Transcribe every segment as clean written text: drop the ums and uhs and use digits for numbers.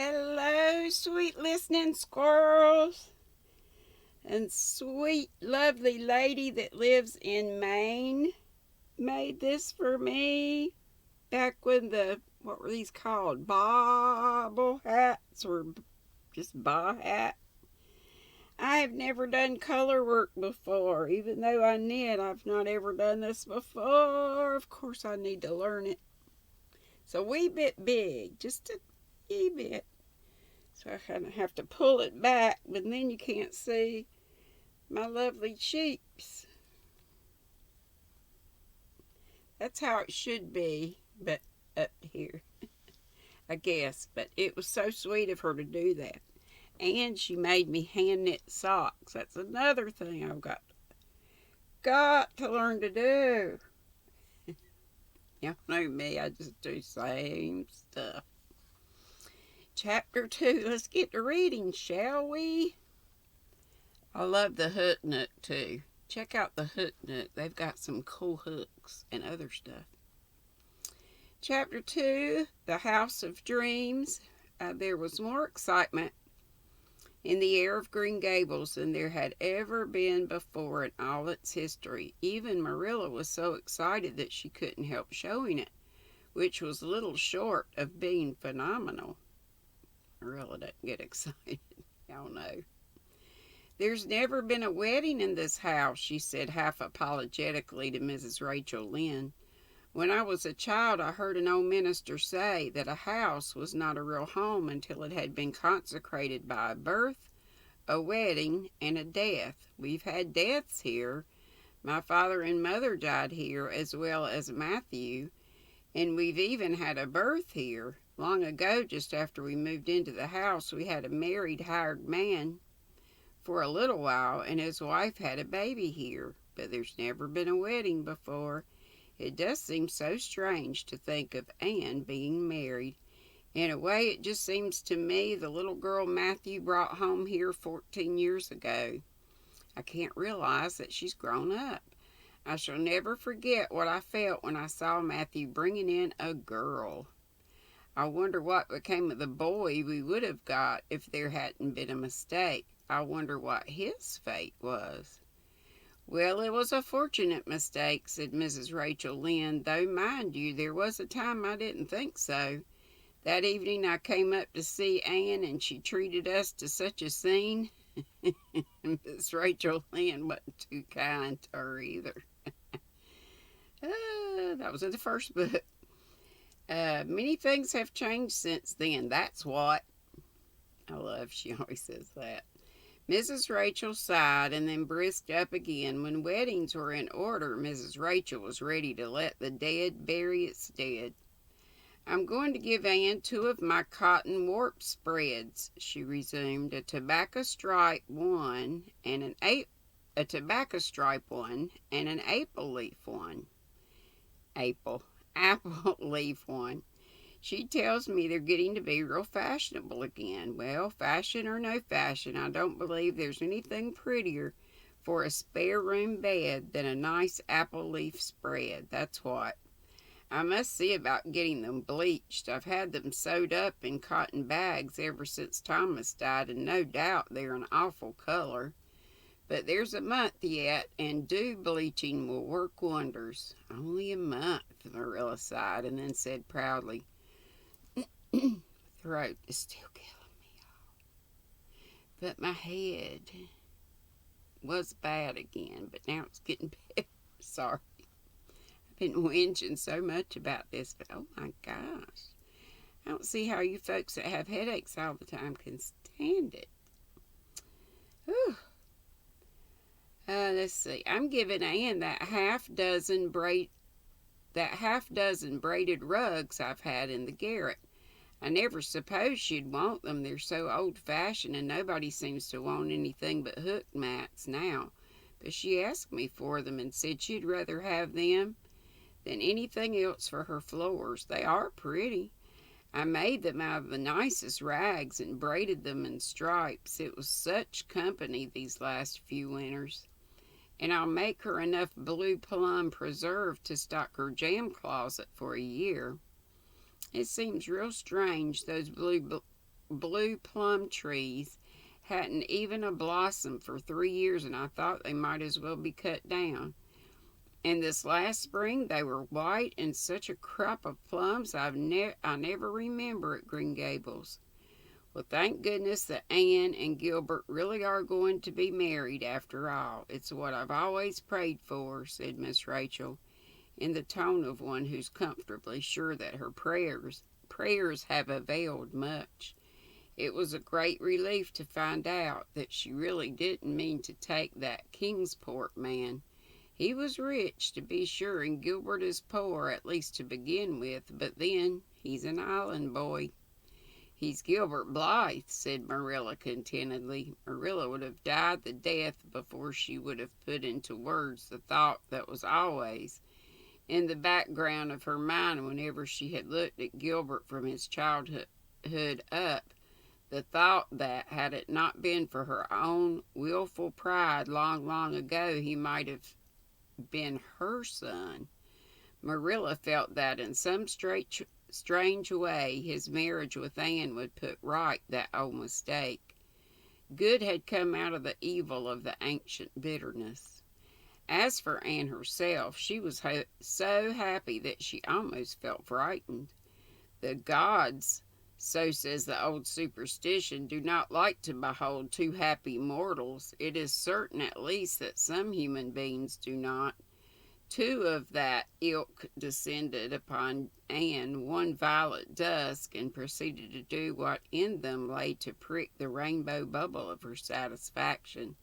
Hello, sweet listening squirrels, and sweet, lovely lady that lives in Maine made this for me back when what were these called? Bobble hats or just ba hat? I have never done color work before. Even though I knit, I've not ever done this before. Of course, I need to learn it. It's a wee bit big, just a wee bit. So I kind of have to pull it back, but then you can't see my lovely cheeks. That's how it should be, but up here, I guess. But it was so sweet of her to do that. And she made me hand knit socks. That's another thing I've got to learn to do. Y'all know me, I just do same stuff. Chapter 2, let's get to reading, shall we? I love the hook nook too. Check out the hook nook. They've got some cool hooks and other stuff. Chapter 2, The House of Dreams. There was more excitement in the air of Green Gables than there had ever been before in all its history. Even Marilla was so excited that she couldn't help showing it, which was little short of being phenomenal. Marilla doesn't get excited. Y'all know. There's never been a wedding in this house, she said half apologetically to Mrs. Rachel Lynde. When I was a child, I heard an old minister say that a house was not a real home until it had been consecrated by a birth, a wedding, and a death. We've had deaths here. My father and mother died here, as well as Matthew, and we've even had a birth here. Long ago, just after we moved into the house, we had a married hired man for a little while, and his wife had a baby here, but there's never been a wedding before. It does seem so strange to think of Anne being married. In a way, it just seems to me the little girl Matthew brought home here 14 years ago. I can't realize that she's grown up. I shall never forget what I felt when I saw Matthew bringing in a girl. I wonder what became of the boy we would have got if there hadn't been a mistake. I wonder what his fate was. Well, it was a fortunate mistake, said Mrs. Rachel Lynde, though, mind you, there was a time I didn't think so. That evening I came up to see Anne, and she treated us to such a scene. Miss Rachel Lynde wasn't too kind to her either. That was in the first book. Many things have changed since then, that's what. I love she always says that. Mrs. Rachel sighed and then brisked up again. When weddings were in order, Mrs. Rachel was ready to let the dead bury its dead. I'm going to give Anne 2 of my cotton warp spreads, she resumed, a tobacco stripe one and an apple leaf one. Apple leaf one. She tells me they're getting to be real fashionable again. Well, fashion or no fashion, I don't believe there's anything prettier for a spare room bed than a nice apple leaf spread. That's what. I must see about getting them bleached. I've had them sewed up in cotton bags ever since Thomas died, and no doubt they're an awful color. But there's a month yet, and dew bleaching will work wonders. Only a month, Marilla sighed, and then said proudly, throat is still killing me. But my head was bad again, but now it's getting better. Sorry. I've been whinging so much about this, but oh my gosh. I don't see how you folks that have headaches all the time can stand it. Whew. Let's see. I'm giving Anne that half dozen braided rugs I've had in the garret. I never supposed she'd want them. They're so old-fashioned, and nobody seems to want anything but hook mats now. But she asked me for them and said she'd rather have them than anything else for her floors. They are pretty. I made them out of the nicest rags and braided them in stripes. It was such company these last few winters. And I'll make her enough blue plum preserve to stock her jam closet for a year. It seems real strange, those blue blue plum trees hadn't even a blossom for 3 years, and I thought they might as well be cut down. And this last spring they were white and such a crop of plums I never remember at Green Gables. Well, thank goodness that Anne and Gilbert really are going to be married after all. It's what I've always prayed for, said Miss Rachel, in the tone of one who's comfortably sure that her prayers have availed much. It was a great relief to find out that she really didn't mean to take that Kingsport man. He was rich, to be sure, and Gilbert is poor, at least to begin with, but then he's an island boy. He's Gilbert Blythe, said Marilla contentedly. Marilla would have died the death before she would have put into words the thought that was always in the background of her mind whenever she had looked at Gilbert from his childhood up, the thought that, had it not been for her own willful pride long, long ago, he might have been her son. Marilla felt that in some strange way his marriage with Anne would put right that old mistake. Good had come out of the evil of the ancient bitterness. As for Anne herself, she was so happy that she almost felt frightened. The gods, so says the old superstition, do not like to behold too happy mortals. It is certain at least that some human beings do not. Two of that ilk descended upon Anne one violet dusk and proceeded to do what in them lay to prick the rainbow bubble of her satisfaction.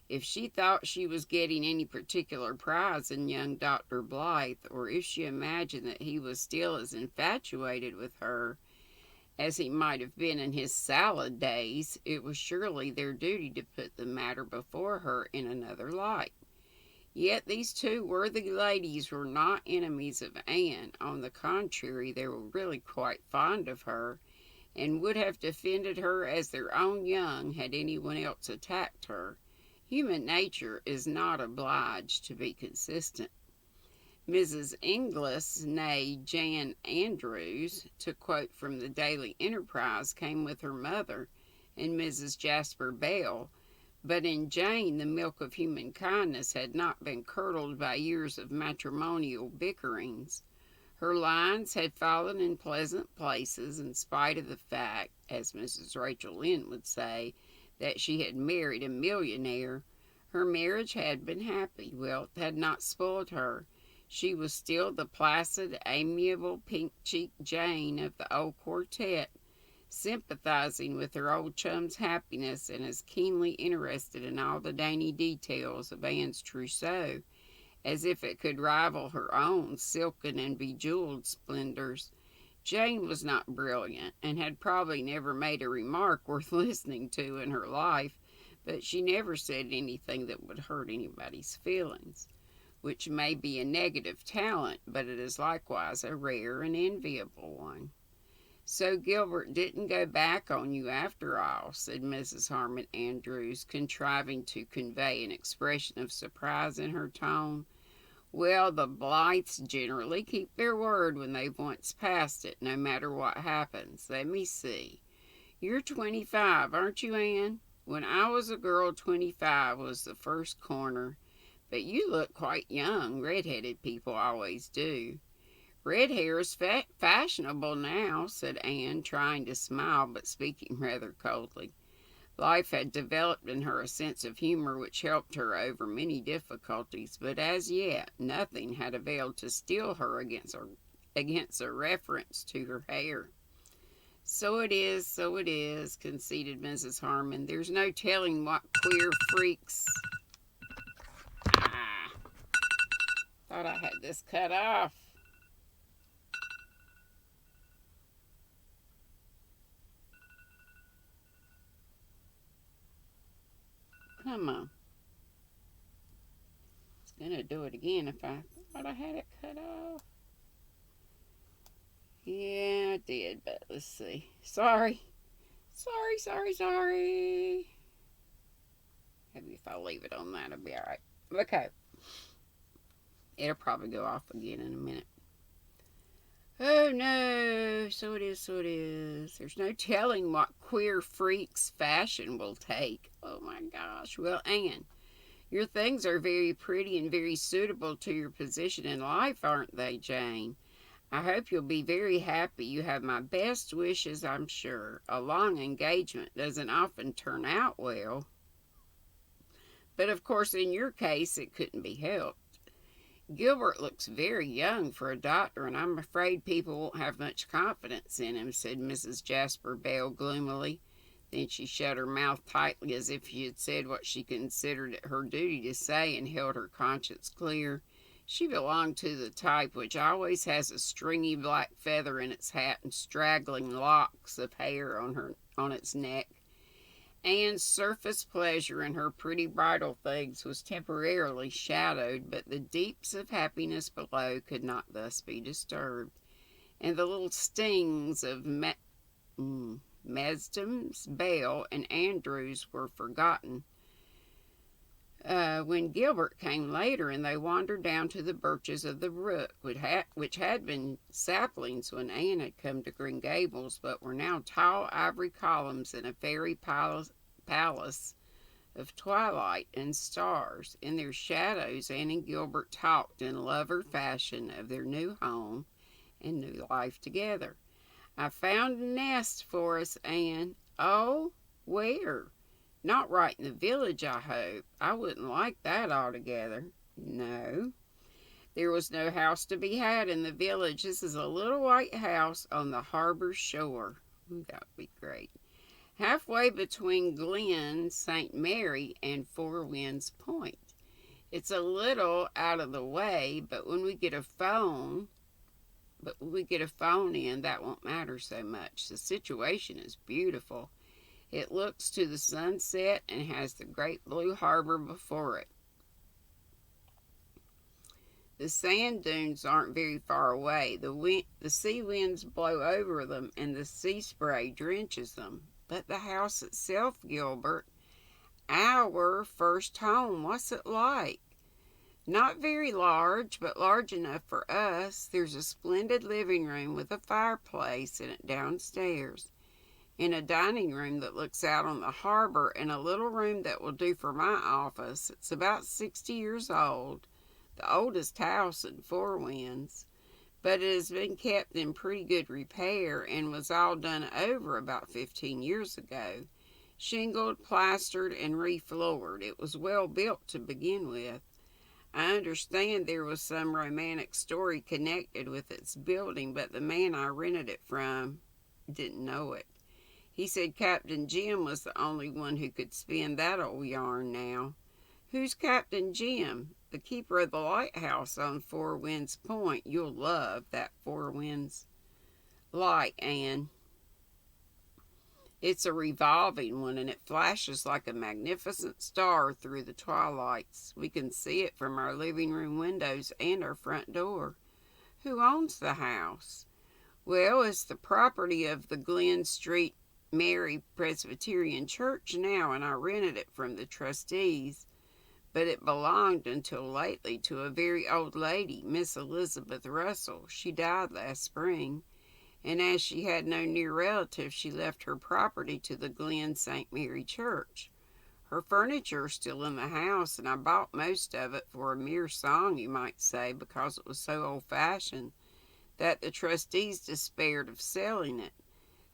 If she thought she was getting any particular prize in young Dr. Blythe, or if she imagined that he was still as infatuated with her as he might have been in his salad days, it was surely their duty to put the matter before her in another light. Yet these two worthy ladies were not enemies of Anne. On the contrary, they were really quite fond of her, and would have defended her as their own young had anyone else attacked her. Human nature is not obliged to be consistent. Mrs. Inglis, née Jan Andrews, to quote from the Daily Enterprise, came with her mother and Mrs. Jasper Bell, but in Jane the milk of human kindness had not been curdled by years of matrimonial bickerings. Her lines had fallen in pleasant places in spite of the fact, as Mrs. Rachel Lynde would say, that she had married a millionaire. Her marriage had been happy. Wealth had not spoiled her. She was still the placid, amiable, pink-cheeked Jane of the old quartet, sympathizing with her old chum's happiness and as keenly interested in all the dainty details of Anne's trousseau as if it could rival her own silken and bejeweled splendors. Jane was not brilliant, and had probably never made a remark worth listening to in her life, but she never said anything that would hurt anybody's feelings, which may be a negative talent, but it is likewise a rare and enviable one. "So Gilbert didn't go back on you after all," said Mrs. Harmon Andrews, contriving to convey an expression of surprise in her tone. "Well, the Blythes generally keep their word when they've once passed it, no matter what happens. Let me see. You're 25, aren't you, Anne? When I was a girl, 25 was the first corner. But you look quite young. Red-headed people always do." "Red hair is fashionable now," said Anne, trying to smile, but speaking rather coldly. Life had developed in her a sense of humor which helped her over many difficulties, but as yet nothing had availed to steel her against a reference to her hair. So it is," conceded Mrs. Harmon. "There's no telling what queer freaks—" Ah, thought I had this cut off. Come on. It's gonna do it again if I thought I had it cut off. Yeah, I did, but let's see. Sorry. Maybe if I leave it on that, it'll be alright. Okay. It'll probably go off again in a minute. Oh no, so it is, so it is. There's no telling what queer freaks fashion will take. Oh my gosh. Well, Anne, your things are very pretty and very suitable to your position in life, aren't they, Jane? I hope you'll be very happy. You have my best wishes, I'm sure. A long engagement doesn't often turn out well, but of course, in your case, it couldn't be helped. Gilbert looks very young for a doctor, and I'm afraid people won't have much confidence in him, said Mrs. Jasper Bell gloomily. Then she shut her mouth tightly as if she had said what she considered it her duty to say and held her conscience clear. She belonged to the type which always has a stringy black feather in its hat and straggling locks of hair on its neck. Anne's surface pleasure in her pretty bridal things was temporarily shadowed, but the deeps of happiness below could not thus be disturbed, and the little stings of Mesdams, Bale, and Andrews were forgotten. When Gilbert came later, and they wandered down to the birches of the brook, which had been saplings when Anne had come to Green Gables, but were now tall ivory columns in a fairy palace of twilight and stars. In their shadows, Anne and Gilbert talked in lover fashion of their new home and new life together. I found a nest for us, Anne. Oh, where? Not right in the village, I hope. I wouldn't like that altogether. No, there was no house to be had in the village. This is a little white house on the harbor shore. Ooh, that would be great. Halfway between Glen St. Mary and Four Winds Point. It's a little out of the way, but when we get a phone in, that won't matter so much. The situation is beautiful. It looks to the sunset and has the great blue harbor before it. The sand dunes aren't very far away. The sea winds blow over them and the sea spray drenches them. But the house itself, Gilbert, our first home, what's it like? Not very large, but large enough for us. There's a splendid living room with a fireplace in it downstairs, and a dining room that looks out on the harbor, and a little room that will do for my office. It's about 60 years old, the oldest house in Four Winds, but it has been kept in pretty good repair and was all done over about 15 years ago. Shingled, plastered, and refloored. It was well built to begin with. I understand there was some romantic story connected with its building, but the man I rented it from didn't know it. He said Captain Jim was the only one who could spin that old yarn now. Who's Captain Jim? The keeper of the lighthouse on Four Winds Point. You'll love that Four Winds light, Anne. It's a revolving one, and it flashes like a magnificent star through the twilights. We can see it from our living room windows and our front door. Who owns the house? Well, it's the property of the Glen Street Mary Presbyterian Church now, and I rented it from the trustees. But it belonged until lately to a very old lady, Miss Elizabeth Russell. She died last spring, and as she had no near relatives, she left her property to the Glen St. Mary Church. Her furniture is still in the house, and I bought most of it for a mere song, you might say, because it was so old-fashioned that the trustees despaired of selling it.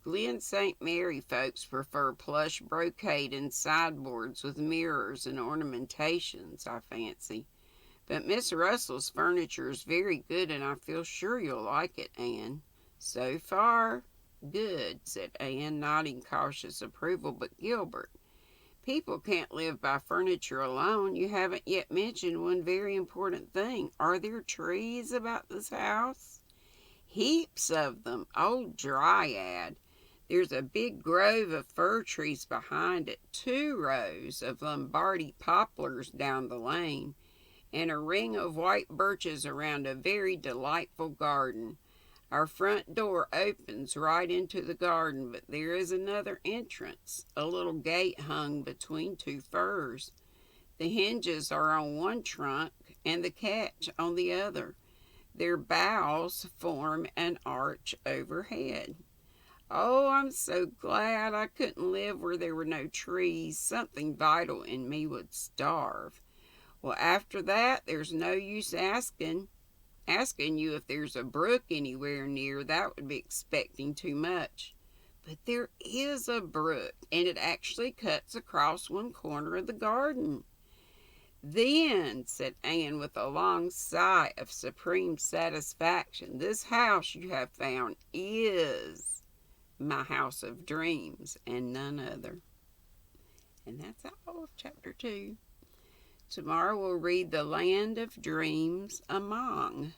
Glen St. Mary folks prefer plush brocade and sideboards with mirrors and ornamentations, I fancy. But Miss Russell's furniture is very good, and I feel sure you'll like it, Anne. So far, good, said Anne, nodding cautious approval. But Gilbert, people can't live by furniture alone. You haven't yet mentioned one very important thing. Are there trees about this house? Heaps of them. Old Dryad. There's a big grove of fir trees behind it, 2 rows of Lombardy poplars down the lane, and a ring of white birches around a very delightful garden. Our front door opens right into the garden, but there is another entrance, a little gate hung between 2 firs. The hinges are on one trunk and the catch on the other. Their boughs form an arch overhead. Oh, I'm so glad I couldn't live where there were no trees. Something vital in me would starve. Well, after that, there's no use asking you if there's a brook anywhere near. That would be expecting too much. But there is a brook, and it actually cuts across one corner of the garden. Then, said Anne with a long sigh of supreme satisfaction, this house you have found is my house of dreams and none other. And that's all of chapter 2. Tomorrow we'll read The Land of Dreams Among.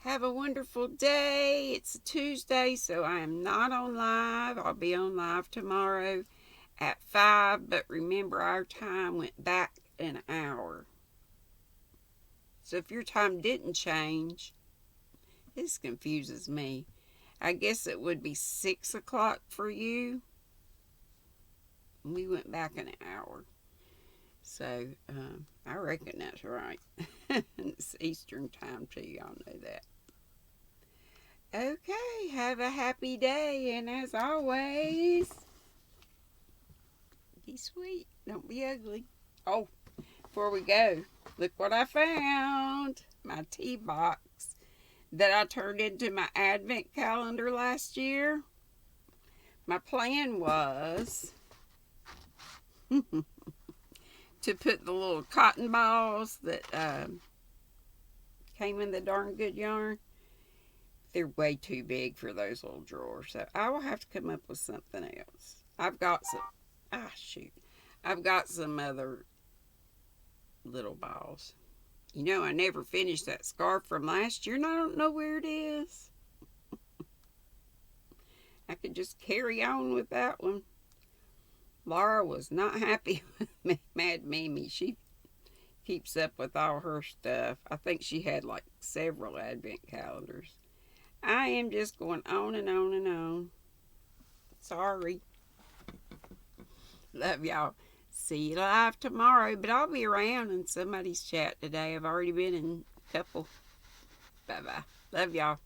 Have a wonderful day. It's a Tuesday, so I am not on live. I'll be on live tomorrow at 5, but remember our time went back an hour. So if your time didn't change, this confuses me. I guess it would be 6 o'clock for you. We went back an hour. So I reckon that's right. It's Eastern time too, y'all know that. Okay, have a happy day, and as always, be sweet, don't be ugly. Oh, before we go, look what I found. My tea box that I turned into my advent calendar last year. My plan was to put the little cotton balls that came in the darn good yarn. They're way too big for those little drawers, so I will have to come up with something else. I've got some other little balls. You know, I never finished that scarf from last year, and I don't know where it is. I could just carry on with that one. Laura was not happy with me, Mad Mimi. She keeps up with all her stuff. I think she had like several advent calendars. I am just going on and on and on. Sorry. Love y'all. See you live tomorrow, but I'll be around in somebody's chat today. I've already been in a couple. Bye-bye. Love y'all.